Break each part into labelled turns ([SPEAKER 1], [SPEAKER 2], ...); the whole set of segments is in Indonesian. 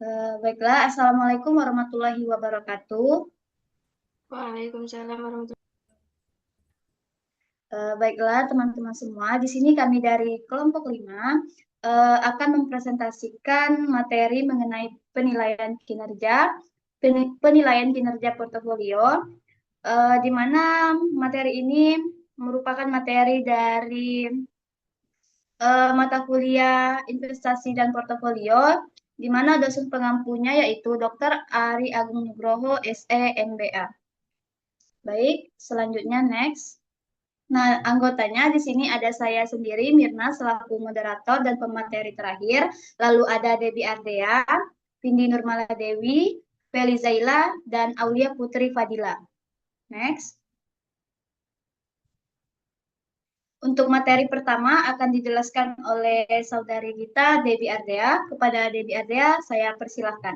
[SPEAKER 1] Baiklah, Assalamualaikum warahmatullahi wabarakatuh.
[SPEAKER 2] Waalaikumsalam warahmatullahi.
[SPEAKER 1] Baiklah, teman-teman semua, di sini kami dari kelompok 5 akan mempresentasikan materi mengenai penilaian kinerja portofolio, di mana materi ini merupakan materi dari mata kuliah investasi dan portofolio, di mana dosen pengampunya yaitu Dr. Ari Agung Nugroho, SE, MBA. Baik, selanjutnya next. Nah, anggotanya di sini ada saya sendiri, Mirna, selaku moderator dan pemateri terakhir. Lalu ada Debbie Ardea, Vindi Nurmala Dewi, Feli Zaila, dan Aulia Putri Fadila. Next. Untuk materi pertama akan dijelaskan oleh saudari kita, Debbie Ardea. Kepada Debbie Ardea, saya persilahkan.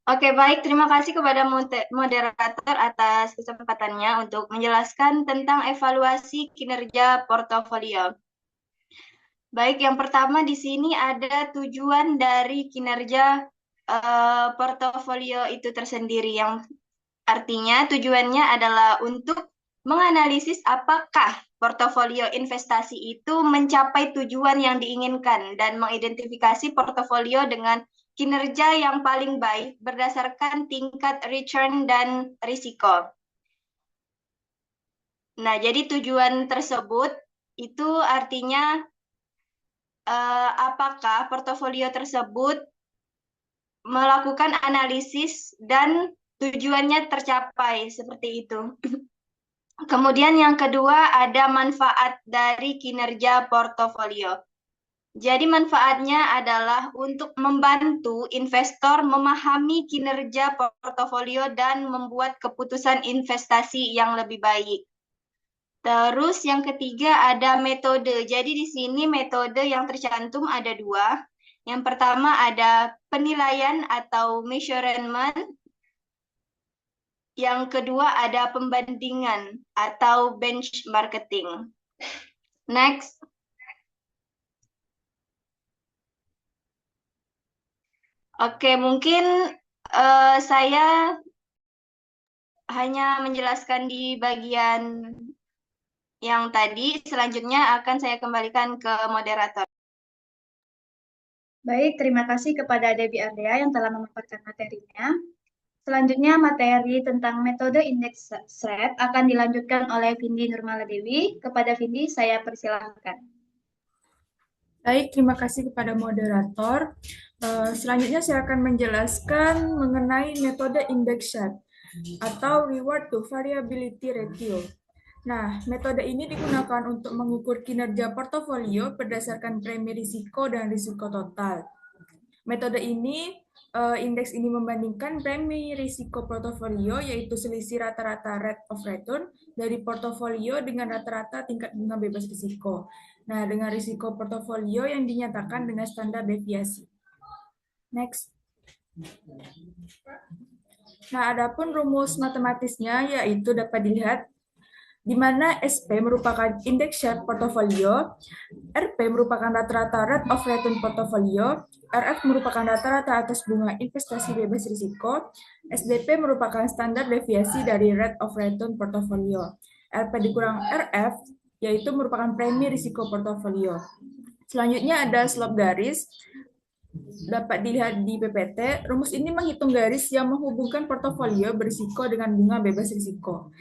[SPEAKER 2] Oke, baik. Terima kasih kepada moderator atas kesempatannya untuk menjelaskan tentang evaluasi kinerja portofolio. Baik, yang pertama di sini ada tujuan dari kinerja portofolio itu tersendiri, yang artinya tujuannya adalah untuk menganalisis apakah portofolio investasi itu mencapai tujuan yang diinginkan dan mengidentifikasi portofolio dengan kinerja yang paling baik berdasarkan tingkat return dan risiko. Nah, jadi tujuan tersebut itu artinya apakah portofolio tersebut melakukan analisis dan tujuannya tercapai seperti itu. Kemudian yang kedua ada manfaat dari kinerja portofolio. Jadi manfaatnya adalah untuk membantu investor memahami kinerja portofolio dan membuat keputusan investasi yang lebih baik. Terus yang ketiga ada metode. Jadi di sini metode yang tercantum ada dua. Yang pertama ada penilaian atau measurement. Yang kedua ada pembandingan atau benchmarking. Next. Oke, mungkin saya hanya menjelaskan di bagian yang tadi. Selanjutnya akan saya kembalikan ke moderator.
[SPEAKER 1] Baik, terima kasih kepada Debbie Ardea yang telah memaparkan materinya. Selanjutnya, materi tentang metode indeks SRAP akan dilanjutkan oleh Vindi Nurmala Dewi. Kepada Vindi, saya persilahkan.
[SPEAKER 3] Baik, terima kasih kepada moderator. Selanjutnya saya akan menjelaskan mengenai metode index SHAP atau Reward to Variability Ratio. Nah, metode ini digunakan untuk mengukur kinerja portofolio berdasarkan premi risiko dan risiko total. Metode ini, indeks ini membandingkan premi risiko portofolio, yaitu selisih rata-rata rate of return dari portofolio dengan rata-rata tingkat bunga bebas risiko. Nah, dengan risiko portofolio yang dinyatakan dengan standar deviasi. Next. Nah, adapun rumus matematisnya yaitu dapat dilihat di mana SP merupakan indeks share portofolio, RP merupakan rata-rata rate of return portofolio, RF merupakan rata-rata atas bunga investasi bebas risiko, SDP merupakan standar deviasi dari rate of return portofolio, RP dikurang RF yaitu merupakan premi risiko portofolio. Selanjutnya ada slope garis, dapat dilihat di PPT. Rumus ini menghitung garis yang menghubungkan portofolio berisiko dengan bunga bebas risiko.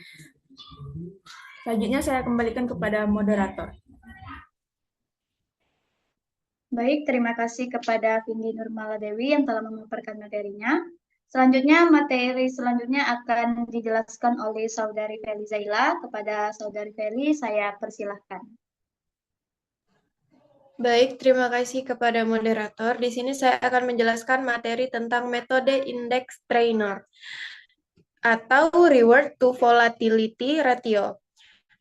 [SPEAKER 3] Selanjutnya saya kembalikan kepada moderator.
[SPEAKER 1] Baik, terima kasih kepada Vindi Nurmala Dewi yang telah memaparkan materinya. Selanjutnya, materi selanjutnya akan dijelaskan oleh Saudari Feli Zaila. Kepada Saudari Feli, saya persilahkan.
[SPEAKER 4] Baik, terima kasih kepada moderator. Di sini saya akan menjelaskan materi tentang metode index trainer atau reward to volatility ratio.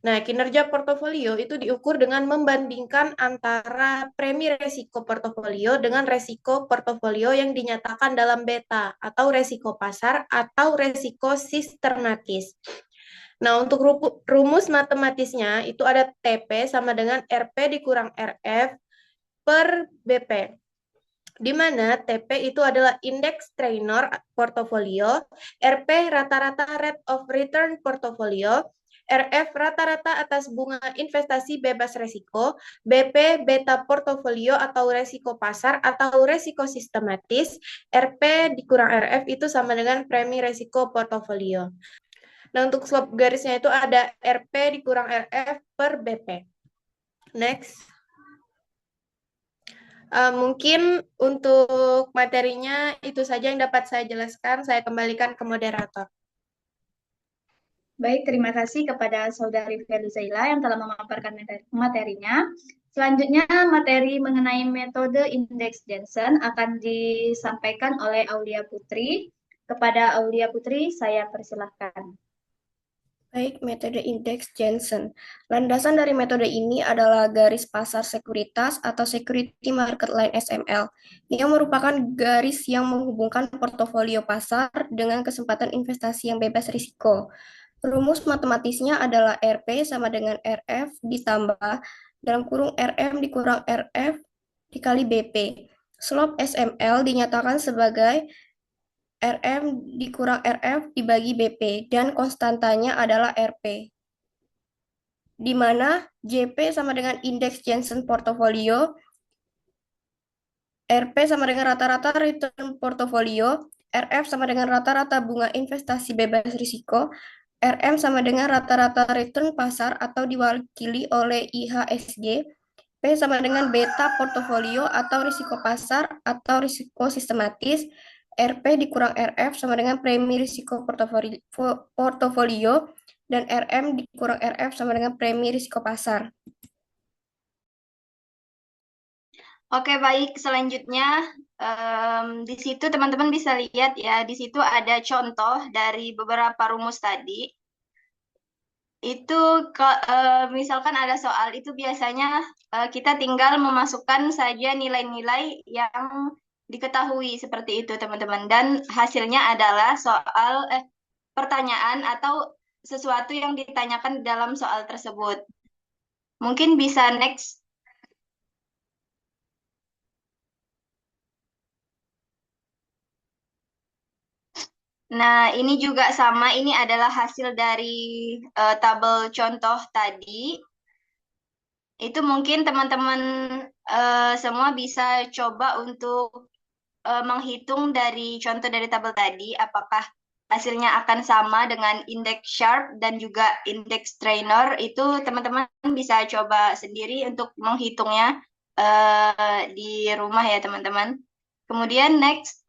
[SPEAKER 4] Nah, kinerja portofolio itu diukur dengan membandingkan antara premi resiko portofolio dengan resiko portofolio yang dinyatakan dalam beta atau resiko pasar atau resiko sistematis. Nah, untuk rumus matematisnya itu ada TP sama dengan RP dikurang RF per BP. di mana TP itu adalah Index Trainer Portfolio, RP rata-rata Rate of Return Portfolio, RF rata-rata atas bunga investasi bebas resiko, BP beta portofolio atau resiko pasar atau resiko sistematis, RP dikurang RF itu sama dengan premi resiko portofolio. Nah, untuk slope garisnya itu ada RP dikurang RF per BP. Next. Mungkin untuk materinya itu saja yang dapat saya jelaskan. Saya kembalikan ke moderator.
[SPEAKER 1] Baik, terima kasih kepada Saudari Feli Zaila yang telah memaparkan materinya. Selanjutnya, materi mengenai metode indeks Jensen akan disampaikan oleh Aulia Putri. Kepada Aulia Putri, saya persilahkan.
[SPEAKER 5] Baik, metode indeks Jensen. Landasan dari metode ini adalah garis pasar sekuritas atau Security Market Line SML, yang merupakan garis yang menghubungkan portofolio pasar dengan kesempatan investasi yang bebas risiko. Rumus matematisnya adalah RP sama dengan RF ditambah dalam kurung RM dikurang RF dikali BP. Slope SML dinyatakan sebagai RM dikurang RF dibagi BP, dan konstantanya adalah RP. Di mana JP sama dengan indeks Jensen portofolio, RP sama dengan rata-rata return portofolio, RF sama dengan rata-rata bunga investasi bebas risiko, RM sama dengan rata-rata return pasar atau diwakili oleh IHSG, P sama dengan beta portofolio atau risiko pasar atau risiko sistematis, RP dikurang RF sama dengan premi risiko portofolio, dan RM dikurang RF sama dengan premi risiko pasar.
[SPEAKER 2] Oke, baik. Selanjutnya, di situ teman-teman bisa lihat ya, di situ ada contoh dari beberapa rumus tadi. Itu misalkan ada soal, itu biasanya kita tinggal memasukkan saja nilai-nilai yang diketahui seperti itu, teman-teman. Dan hasilnya adalah soal pertanyaan atau sesuatu yang ditanyakan dalam soal tersebut. Mungkin bisa next. Nah, ini juga sama. Ini adalah hasil dari tabel contoh tadi. Itu mungkin teman-teman semua bisa coba untuk menghitung dari contoh dari tabel tadi, apakah hasilnya akan sama dengan indeks Sharpe dan juga indeks Trainer. Itu teman-teman bisa coba sendiri untuk menghitungnya di rumah ya, teman-teman. Kemudian next.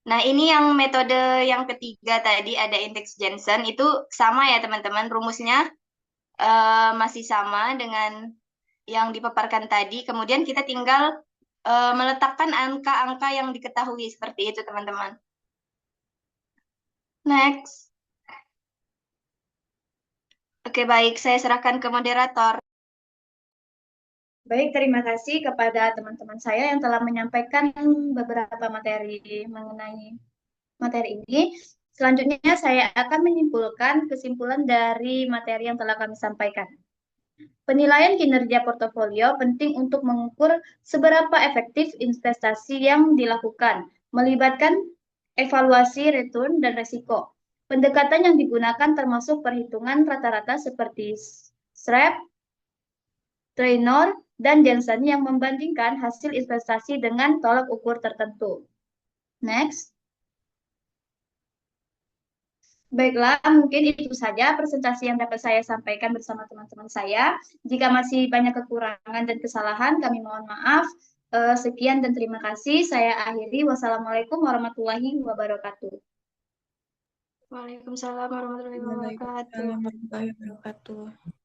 [SPEAKER 2] Nah, ini yang metode yang ketiga tadi, ada indeks Jensen. Itu sama ya, teman-teman. Rumusnya masih sama dengan yang dipaparkan tadi. Kemudian kita tinggal meletakkan angka-angka yang diketahui seperti itu, teman-teman. Next. Oke, baik. Saya serahkan ke moderator.
[SPEAKER 1] Baik, terima kasih kepada teman-teman saya yang telah menyampaikan beberapa materi mengenai materi ini. Selanjutnya saya akan menyimpulkan kesimpulan dari materi yang telah kami sampaikan. Penilaian kinerja portofolio penting untuk mengukur seberapa efektif investasi yang dilakukan, melibatkan evaluasi return dan resiko. Pendekatan yang digunakan termasuk perhitungan rata-rata seperti Shrep, Traynor, dan Jensen yang membandingkan hasil investasi dengan tolak ukur tertentu. Next. Baiklah, mungkin itu saja presentasi yang dapat saya sampaikan bersama teman-teman saya. Jika masih banyak kekurangan dan kesalahan, kami mohon maaf. Sekian dan terima kasih. Saya akhiri. Wassalamualaikum warahmatullahi wabarakatuh.
[SPEAKER 2] Waalaikumsalam warahmatullahi wabarakatuh.
[SPEAKER 3] Waalaikumsalam warahmatullahi wabarakatuh.